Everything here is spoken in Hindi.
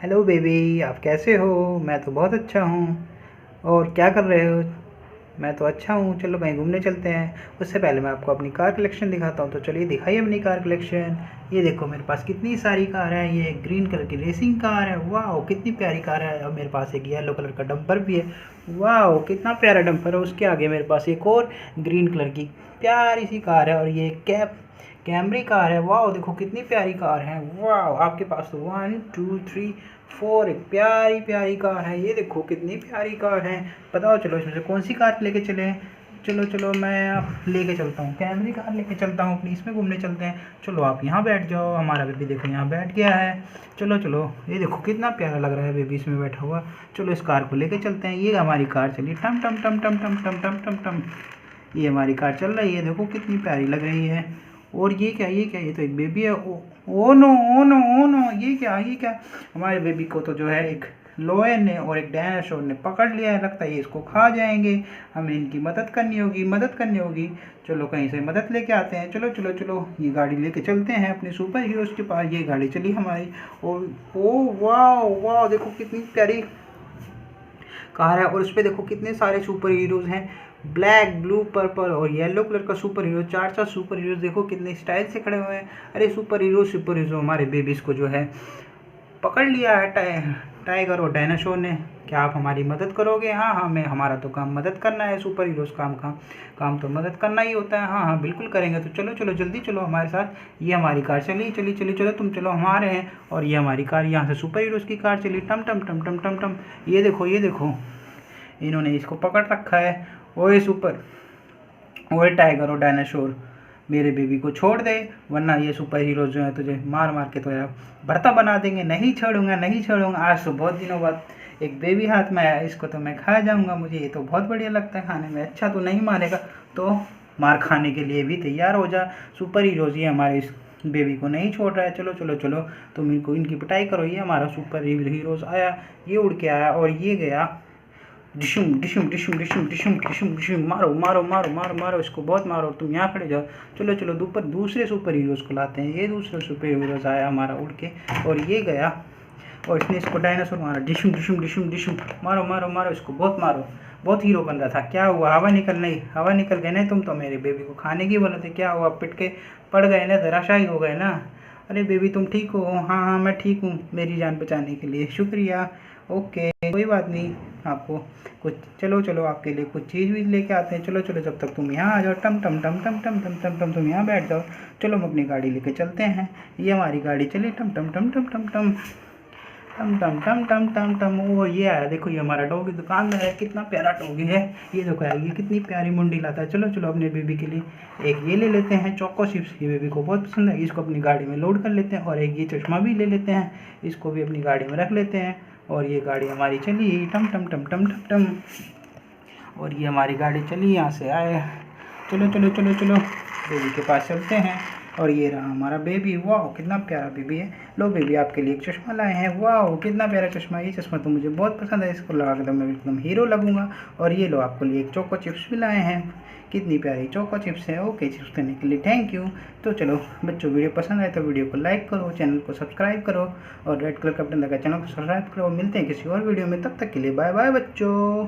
हेलो बेबी, आप कैसे हो? मैं तो बहुत अच्छा हूँ। और क्या कर रहे हो? मैं तो अच्छा हूँ। चलो कहीं घूमने चलते हैं। उससे पहले मैं आपको अपनी कार कलेक्शन दिखाता हूँ। तो चलिए दिखाइए अपनी कार कलेक्शन। ये देखो मेरे पास कितनी सारी कार है। ये एक ग्रीन कलर की रेसिंग कार है। वाह कितनी प्यारी कार है। अब मेरे पास एक येलो कलर का डंपर भी है। वाह कितना प्यारा डंपर है। उसके आगे मेरे पास एक और ग्रीन कलर की प्यारी सी कार है। और ये कैमरी कार है। वाह देखो कितनी प्यारी कार है। वाह आपके पास तो 1 2 3 4 एक प्यारी प्यारी कार है। ये देखो कितनी प्यारी कार है। बताओ चलो इसमें से कौन सी कार लेके चले? चलो चलो मैं आप लेके चलता हूँ, कैमरी कार लेके चलता हूँ अपनी। इसमें घूमने चलते हैं। चलो आप यहाँ बैठ जाओ। हमारा बेबी देखो यहाँ बैठ गया है। चलो चलो ये देखो कितना प्यारा लग रहा है बेबी इसमें बैठा हुआ। चलो इस कार को लेके चलते हैं। ये हमारी कार चली टम टम टम टम टम टम टम टम टम। ये हमारी कार चल रही है। देखो कितनी प्यारी लग रही है। और ये क्या ये तो एक बेबी है। Oh no oh no oh no, ये क्या हमारे बेबी को तो जो है एक लोयन ने और एक डायनासोर ने पकड़ लिया है। लगता है ये इसको खा जाएंगे। हमें इनकी मदद करनी होगी। चलो कहीं से मदद लेके आते हैं। चलो चलो चलो ये गाड़ी लेके चलते हैं अपने सुपर हीरोज़ के पास। ये गाड़ी चली हमारी। ओ वाह वाह देखो कितनी प्यारी कार है। और उस पर देखो कितने सारे सुपर हीरोज़ हैं। ब्लैक ब्लू पर्पल और येलो कलर का सुपर हीरो। चार चार सुपर हीरोज देखो कितने स्टाइल से खड़े हुए हैं। अरे सुपर हीरो हमारे बेबीज़ को जो है पकड़ लिया है टाइगर और डायनासोर ने। क्या आप हमारी मदद करोगे? हाँ हाँ, मैं हमारा तो काम मदद करना है। सुपर हीरोज़ काम तो मदद करना ही होता है। हाँ हाँ बिल्कुल करेंगे। तो चलो चलो जल्दी चलो हमारे साथ। ये हमारी कार चली चली चली चलो तुम चलो हमारे हैं। और ये हमारी कार यहाँ से सुपर हीरोज़ की कार चली टम टम टम टम टम टम। ये देखो इन्होंने इसको पकड़ रखा है। ओए सुपर, ओए टाइगर और डायनासोर, मेरे बेबी को छोड़ दे वरना ये सुपर हीरो जो है तुझे मार मार के तो यार भरता बना देंगे। नहीं छोड़ूंगा नहीं छोड़ूंगा। आज तो बहुत दिनों बाद एक बेबी हाथ में आया, इसको तो मैं खा जाऊंगा। मुझे ये तो बहुत बढ़िया लगता है खाने में। अच्छा तो नहीं मारेगा तो मार खाने के लिए भी तैयार हो जा। सुपर हीरोज ये हमारे इस बेबी को नहीं छोड़ रहा है। चलो चलो चलो तुम इनको इनकी पिटाई करो। ये हमारा सुपर हीरोज आया, ये उड़ के आया और ये गया डिशुम डिशुम डिशुम डिशुम डिशुम डिशुम डिशुम। मारो मारो मारो मारो मारो इसको, बहुत मारो। तुम यहाँ खड़े जाओ। चलो चलो दूसरे सुपर हीरोज़ को लाते हैं। ये दूसरे सुपर हीरोज़ आया हमारा उड़ के और ये गया और इसने इसको डायनासोर मारा। डिशुम डिशुम डिशुम डिशुम। मारो मारो मारो इसको, बहुत मारो। बहुत हीरो बन रहा था। क्या हुआ? हवा निकल गई ना। तुम तो मेरे बेबी को खाने की बोले थे। क्या हुआ? पिट के पड़ गए ना, धराशायी हो गए ना। अरे बेबी तुम ठीक हो? हाँ हाँ मैं ठीक हूँ। मेरी जान बचाने के लिए शुक्रिया। ओके कोई बात नहीं। आपको कुछ चलो चलो आपके लिए कुछ चीज़ भी लेके आते हैं। चलो चलो जब तक तुम यहाँ आ जाओ। टम टम टम टम टम टम टम टम तुम यहाँ बैठ जाओ। चलो हम अपनी गाड़ी लेके चलते हैं। ये हमारी गाड़ी चली टम टम टम टम टम टम टम टम टम टम टम टम। वो ये आया देखो, ये हमारा डॉगी दुकानदार है। कितना प्यारा डॉगी है। ये देखो यार ये कितनी प्यारी मुंडी लाता है। चलो चलो अपने बेबी के लिए एक ये ले लेते हैं चोको चिप्स। ये बेबी को बहुत पसंद है। इसको अपनी गाड़ी में लोड कर लेते हैं। और एक ये चश्मा भी ले लेते हैं, इसको भी अपनी गाड़ी में रख लेते हैं। और ये गाड़ी हमारी चली टम टम टम टम टम टम। और ये हमारी गाड़ी चली यहाँ से आए। चलो चलो चलो चलो बेबी के पास चलते हैं। और ये रहा हमारा बेबी। वाह कितना प्यारा बेबी है। लो बेबी आपके लिए एक चश्मा लाए हैं। वाह कितना प्यारा चश्मा। ये चश्मा तो मुझे बहुत पसंद है। इसको लगा के तो मैं एकदम हीरो लगूंगा। और ये लो आपके लिए एक चोको चिप्स भी लाए हैं। कितनी प्यारी चोको चिप्स है। ओके चिप्स देने के लिए थैंक यू। तो चलो बच्चों वीडियो पसंद आए तो वीडियो को लाइक करो, चैनल को सब्सक्राइब करो और रेड कलर का बटन दबा चैनल को सब्सक्राइब करो। मिलते हैं किसी और वीडियो में, तब तक के लिए बाय बाय बच्चों।